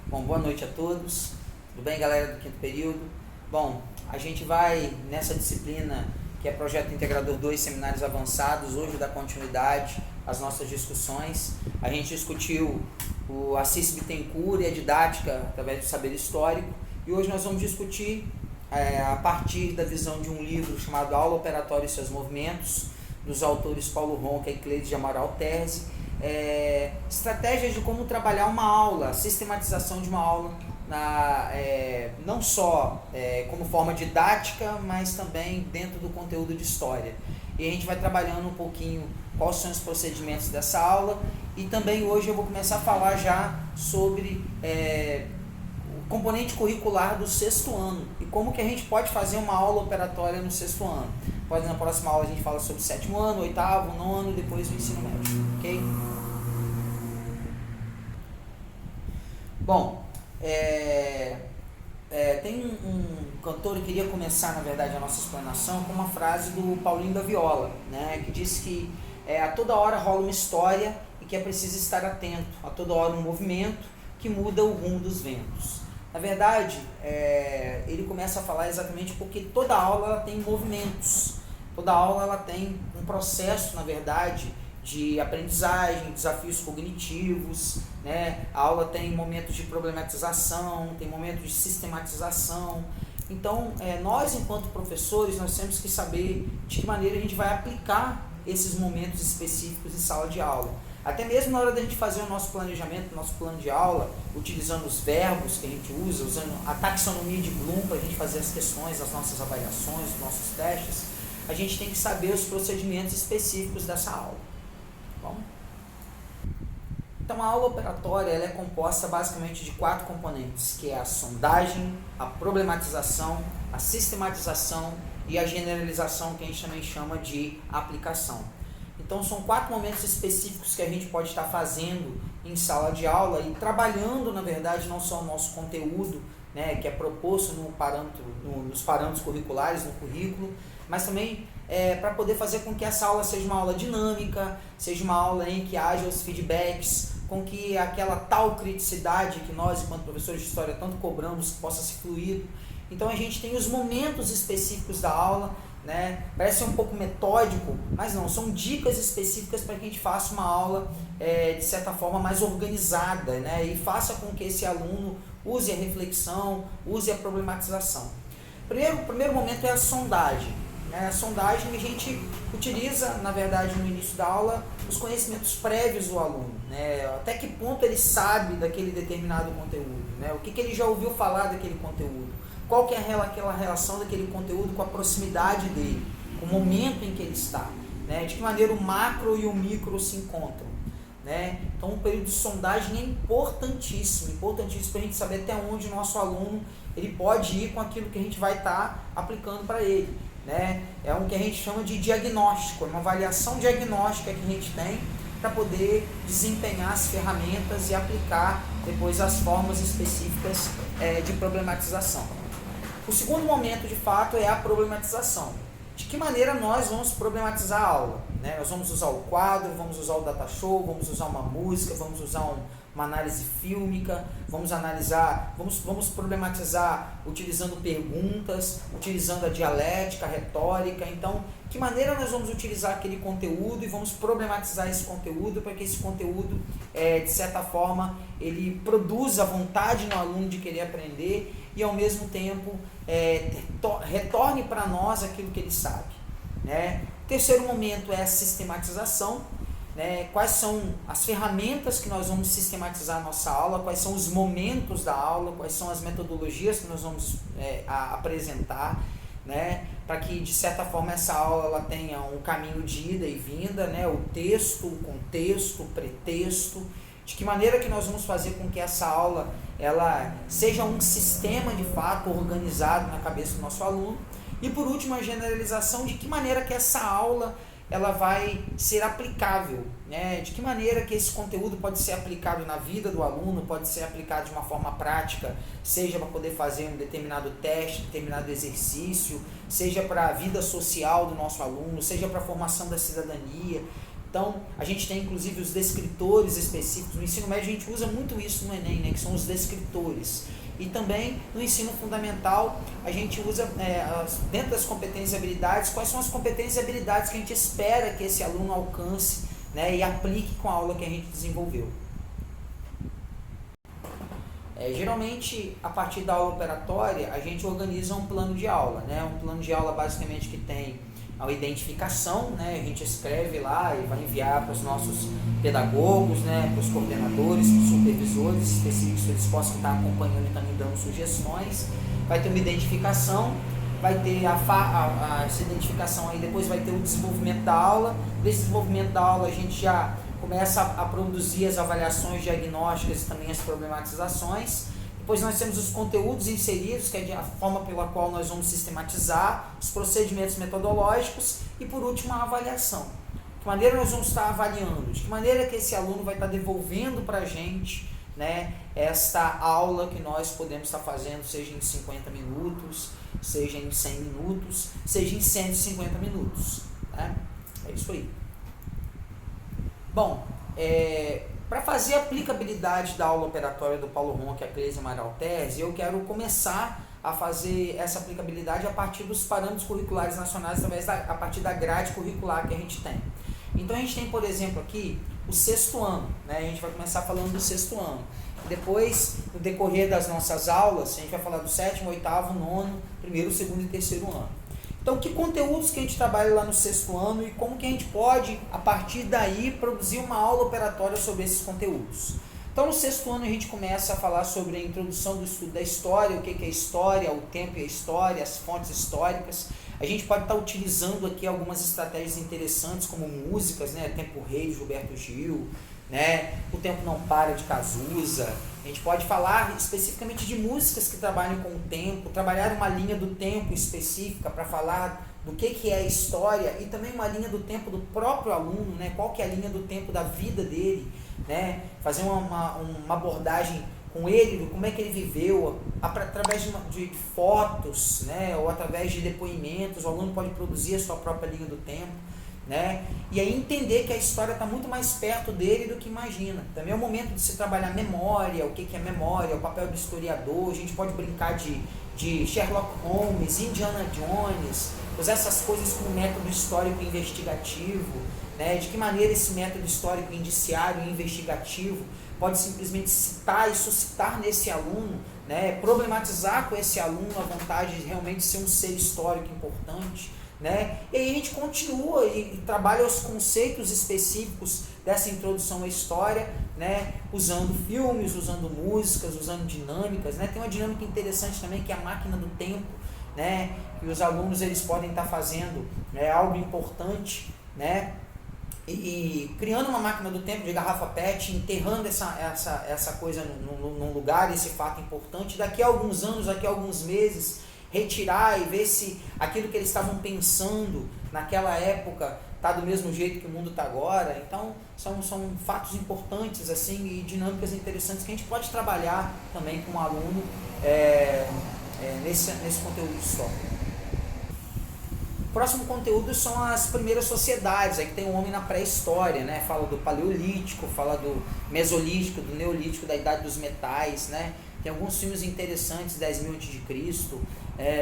Bom, boa noite a todos. Tudo bem, galera do quinto período? Bom, a gente vai nessa disciplina que é Projeto Integrador 2, Seminários Avançados, hoje dar continuidade às nossas discussões. A gente discutiu o Assis Bittencourt e a didática através do saber histórico, e hoje nós vamos discutir a partir da visão de um livro chamado Aula Operatória e Seus Movimentos, dos autores Paulo Ronca e Cleides de Amaral Terzi, estratégias de como trabalhar uma aula, sistematização de uma aula, não só como forma didática, mas também dentro do conteúdo de história. E a gente vai trabalhando um pouquinho quais são os procedimentos dessa aula, e também hoje eu vou começar a falar já sobre o componente curricular do sexto ano e como que a gente pode fazer uma aula operatória no sexto ano. Pode, na próxima aula a gente fala sobre o sétimo ano, oitavo, nono, depois o ensino médio, ok? Bom, tem um cantor que queria começar, na verdade, a nossa explanação com uma frase do Paulinho da Viola, né, que diz que a toda hora rola uma história e que é preciso estar atento, a toda hora um movimento que muda o rumo dos ventos. Na verdade, ele começa a falar exatamente porque toda aula ela tem movimentos, toda aula ela tem um processo, na verdade, de aprendizagem, desafios cognitivos, né? A aula tem momentos de problematização, tem momentos de sistematização. Então, nós, enquanto professores, nós temos que saber de que maneira a gente vai aplicar esses momentos específicos em sala de aula. Até mesmo na hora da gente fazer o nosso planejamento, o nosso plano de aula, utilizando os verbos que a gente usa, usando a taxonomia de Bloom para a gente fazer as questões, as nossas avaliações, os nossos testes, a gente tem que saber os procedimentos específicos dessa aula. Bom, então a aula operatória ela é composta basicamente de 4 componentes, que é a sondagem, a problematização, a sistematização e a generalização, que a gente também chama de aplicação. Então são 4 momentos específicos que a gente pode estar fazendo em sala de aula e trabalhando, na verdade, não só o nosso conteúdo, né, que é proposto nos parâmetros curriculares, no currículo, mas também para poder fazer com que essa aula seja uma aula dinâmica, seja uma aula em que haja os feedbacks, com que aquela tal criticidade que nós, enquanto professores de história, tanto cobramos, possa ser fluido. Então a gente tem os momentos específicos da aula, né? Parece um pouco metódico, mas não, são dicas específicas para que a gente faça uma aula de certa forma mais organizada, né? E faça com que esse aluno use a reflexão, use a problematização. O primeiro momento é a sondagem. A sondagem a gente utiliza, na verdade, no início da aula, os conhecimentos prévios do aluno, né? Até que ponto ele sabe daquele determinado conteúdo, né? O que ele já ouviu falar daquele conteúdo, qual que é aquela relação daquele conteúdo com a proximidade dele, com o momento em que ele está, né? De que maneira o macro e o micro se encontram, né? Então o período de sondagem é importantíssimo para a gente saber até onde o nosso aluno ele pode ir com aquilo que a gente vai estar aplicando para ele, né? É um que a gente chama de diagnóstico, é uma avaliação diagnóstica que a gente tem para poder desempenhar as ferramentas e aplicar depois as formas específicas de problematização. O segundo momento, de fato, é a problematização. De que maneira nós vamos problematizar a aula, né? Nós vamos usar o quadro, vamos usar o data show, vamos usar uma música, vamos usar uma análise fílmica, vamos problematizar utilizando perguntas, utilizando a dialética, a retórica. Então, de que maneira nós vamos utilizar aquele conteúdo e vamos problematizar esse conteúdo para que esse conteúdo, de certa forma, ele produza vontade no aluno de querer aprender e, ao mesmo tempo, retorne para nós aquilo que ele sabe, né? O terceiro momento é a sistematização, né? Quais são as ferramentas que nós vamos sistematizar a nossa aula, quais são os momentos da aula, quais são as metodologias que nós vamos apresentar, né? Para que, de certa forma, essa aula ela tenha um caminho de ida e vinda, né? O texto, o contexto, o pretexto. De que maneira que nós vamos fazer com que essa aula ela seja um sistema de fato organizado na cabeça do nosso aluno. E por último, a generalização, de que maneira que essa aula ela vai ser aplicável, né? De que maneira que esse conteúdo pode ser aplicado na vida do aluno, pode ser aplicado de uma forma prática, seja para poder fazer um determinado teste, determinado exercício, seja para a vida social do nosso aluno, seja para a formação da cidadania. Então, Então, a gente tem inclusive os descritores específicos. No ensino médio a gente usa muito isso no Enem, né, que são os descritores. E também no ensino fundamental a gente usa, dentro das competências e habilidades, quais são as competências e habilidades que a gente espera que esse aluno alcance, né, e aplique com a aula que a gente desenvolveu. Geralmente, a partir da aula operatória, a gente organiza um plano de aula, né? Um plano de aula basicamente que tem a identificação, né? A gente escreve lá e vai enviar para os nossos pedagogos, né? Para os coordenadores, para os supervisores específicos, eles possam estar acompanhando e também dando sugestões. Vai ter uma identificação, vai ter essa identificação aí, depois vai ter o desenvolvimento da aula. Desse desenvolvimento da aula a gente já começa a produzir as avaliações diagnósticas e também as problematizações. Depois nós temos os conteúdos inseridos, que é a forma pela qual nós vamos sistematizar, os procedimentos metodológicos e, por último, a avaliação. De que maneira nós vamos estar avaliando, de que maneira que esse aluno vai estar devolvendo para a gente, né, esta aula que nós podemos estar fazendo, seja em 50 minutos, seja em 100 minutos, seja em 150 minutos. Né? É isso aí. Bom, para fazer a aplicabilidade da aula operatória do Paulo Ronck e a Cleise Amaral Terzi, eu quero começar a fazer essa aplicabilidade a partir dos parâmetros curriculares nacionais, a partir da grade curricular que a gente tem. Então a gente tem, por exemplo, aqui o 6º ano, né? A gente vai começar falando do 6º ano. Depois, no decorrer das nossas aulas, a gente vai falar do 7º, 8º, 9º, 1º, 2º e 3º ano. Então, que conteúdos que a gente trabalha lá no 6º ano e como que a gente pode, a partir daí, produzir uma aula operatória sobre esses conteúdos. Então, no 6º ano a gente começa a falar sobre a introdução do estudo da história, o que é história, o tempo e a história, as fontes históricas. A gente pode estar utilizando aqui algumas estratégias interessantes, como músicas, né? Tempo Rei, Gilberto Gil, né? O Tempo Não Para, de Cazuza. A gente pode falar especificamente de músicas que trabalham com o tempo, trabalhar uma linha do tempo específica para falar do que é a história e também uma linha do tempo do próprio aluno, né? Qual que é a linha do tempo da vida dele, né? Fazer uma abordagem com ele, como é que ele viveu, através de fotos, né? Ou através de depoimentos, o aluno pode produzir a sua própria linha do tempo. Né? E aí entender que a história está muito mais perto dele do que imagina. Também é o momento de se trabalhar memória, o que é memória, o papel do historiador. A gente pode brincar de Sherlock Holmes, Indiana Jones, usar essas coisas como método histórico investigativo, né? De que maneira esse método histórico indiciário e investigativo pode simplesmente citar e suscitar nesse aluno, né? Problematizar com esse aluno a vontade de realmente ser um ser histórico importante. Né? E aí a gente continua e trabalha os conceitos específicos dessa introdução à história, né? Usando filmes, usando músicas, usando dinâmicas, né? Tem uma dinâmica interessante também que é a máquina do tempo, né? Que os alunos eles podem estar fazendo, né, algo importante, né? E criando uma máquina do tempo de garrafa PET, enterrando essa coisa num lugar, esse fato importante. Daqui a alguns anos, daqui a alguns meses, retirar e ver se aquilo que eles estavam pensando naquela época está do mesmo jeito que o mundo está agora. Então, são fatos importantes assim, e dinâmicas interessantes que a gente pode trabalhar também com o aluno nesse conteúdo histórico. O próximo conteúdo são as primeiras sociedades, aí que tem o homem na pré-história, né? Fala do paleolítico, fala do mesolítico, do neolítico, da idade dos metais, né? Tem alguns filmes interessantes, 10.000 a.C.,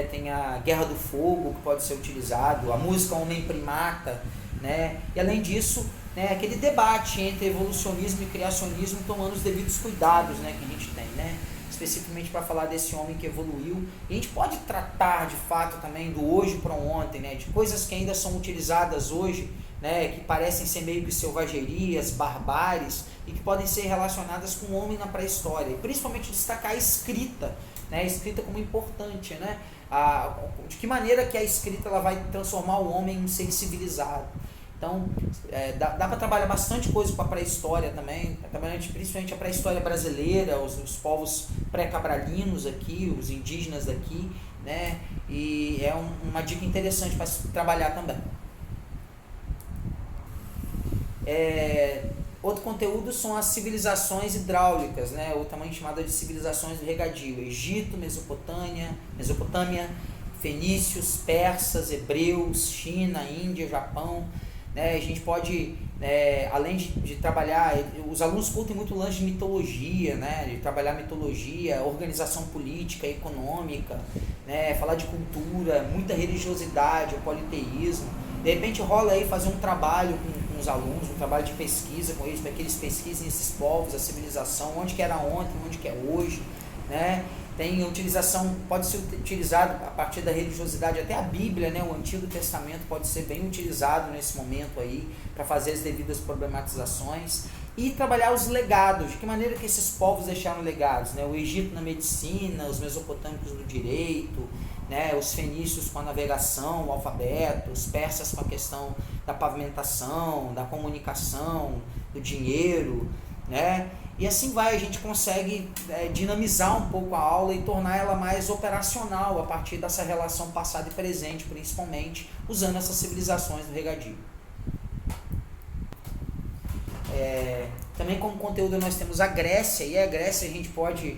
tem a Guerra do Fogo, que pode ser utilizado, a música Homem Primata, né? E além disso, né, aquele debate entre evolucionismo e criacionismo, tomando os devidos cuidados, né, que a gente tem, né? Especificamente para falar desse homem que evoluiu. E a gente pode tratar de fato também do hoje para ontem, né, de coisas que ainda são utilizadas hoje, né, que parecem ser meio que selvagerias, barbáries, e que podem ser relacionadas com o homem na pré-história. E principalmente destacar a escrita, né, a escrita como importante, né, de que maneira que a escrita ela vai transformar o homem em um ser civilizado. Então, dá para trabalhar bastante coisa para a pré-história também, principalmente a pré-história brasileira, os povos pré-cabralinos aqui, os indígenas daqui, né? E é uma dica interessante para se trabalhar também. Outro conteúdo são as civilizações hidráulicas, né? Ou também chamada de civilizações do regadio: Egito, Mesopotâmia, fenícios, persas, hebreus, China, Índia, Japão, né? A gente pode, além de trabalhar, os alunos curtem muito o lance de mitologia, né? De trabalhar mitologia, organização política, econômica, né? Falar de cultura, muita religiosidade, o politeísmo. De repente rola aí fazer um trabalho com os alunos, um trabalho de pesquisa com eles, para que eles pesquisem esses povos, a civilização, onde que era ontem, onde que é hoje, né? Tem utilização, pode ser utilizado a partir da religiosidade, até a Bíblia, né? O Antigo Testamento pode ser bem utilizado nesse momento aí, para fazer as devidas problematizações. E trabalhar os legados, de que maneira que esses povos deixaram legados, né? O Egito na medicina, os mesopotâmicos no direito, né? Os fenícios com a navegação, o alfabeto, os persas com a questão da pavimentação, da comunicação, do dinheiro, né? E assim vai, a gente consegue dinamizar um pouco a aula e tornar ela mais operacional a partir dessa relação passado e presente, principalmente usando essas civilizações do regadio. Também como conteúdo nós temos a Grécia, e a Grécia a gente pode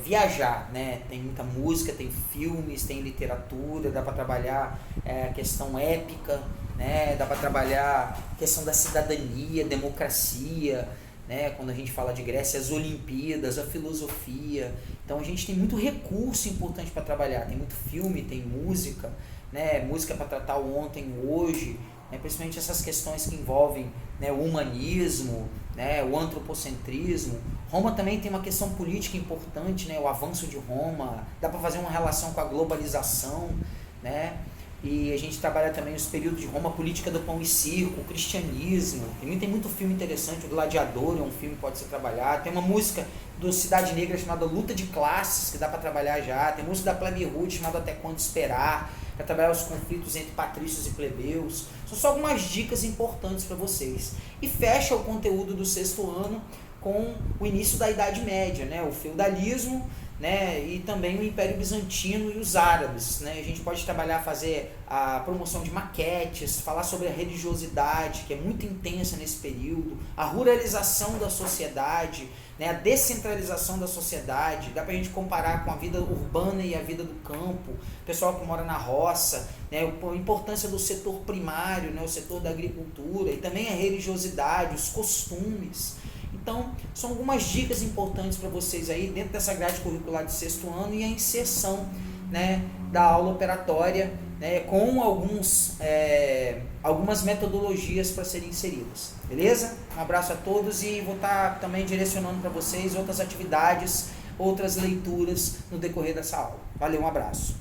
viajar, né? Tem muita música, tem filmes, tem literatura, dá para trabalhar a questão épica, né? Dá para trabalhar a questão da cidadania, democracia, né? Quando a gente fala de Grécia, as Olimpíadas, a filosofia. Então a gente tem muito recurso importante para trabalhar, tem muito filme, tem música, né? Música para tratar o ontem, o hoje, né? Principalmente essas questões que envolvem, né, o humanismo, né, o antropocentrismo. Roma também tem uma questão política importante, né, o avanço de Roma, dá para fazer uma relação com a globalização, né, e a gente trabalha também os períodos de Roma, a política do pão e circo, o cristianismo. Tem muito filme interessante, o Gladiador é um filme que pode ser trabalhado, tem uma música do Cidade Negra chamada Luta de Classes, que dá para trabalhar já, tem música da Plebe Rude chamada Até Quando Esperar, para trabalhar os conflitos entre patrícios e plebeus. São só algumas dicas importantes para vocês. E fecha o conteúdo do sexto ano com o início da Idade Média, né? O feudalismo, né? E também o Império Bizantino e os árabes, né? A gente pode trabalhar, fazer a promoção de maquetes, falar sobre a religiosidade, que é muito intensa nesse período, a ruralização da sociedade, né? A descentralização da sociedade. Dá pra gente comparar com a vida urbana e a vida do campo, o pessoal que mora na roça, né? A importância do setor primário, né? O setor da agricultura, e também a religiosidade, os costumes. Então, são algumas dicas importantes para vocês aí dentro dessa grade curricular de sexto ano, e a inserção, né, da aula operatória, né, com algumas metodologias para serem inseridas. Beleza? Um abraço a todos, e vou estar também direcionando para vocês outras atividades, outras leituras no decorrer dessa aula. Valeu, um abraço.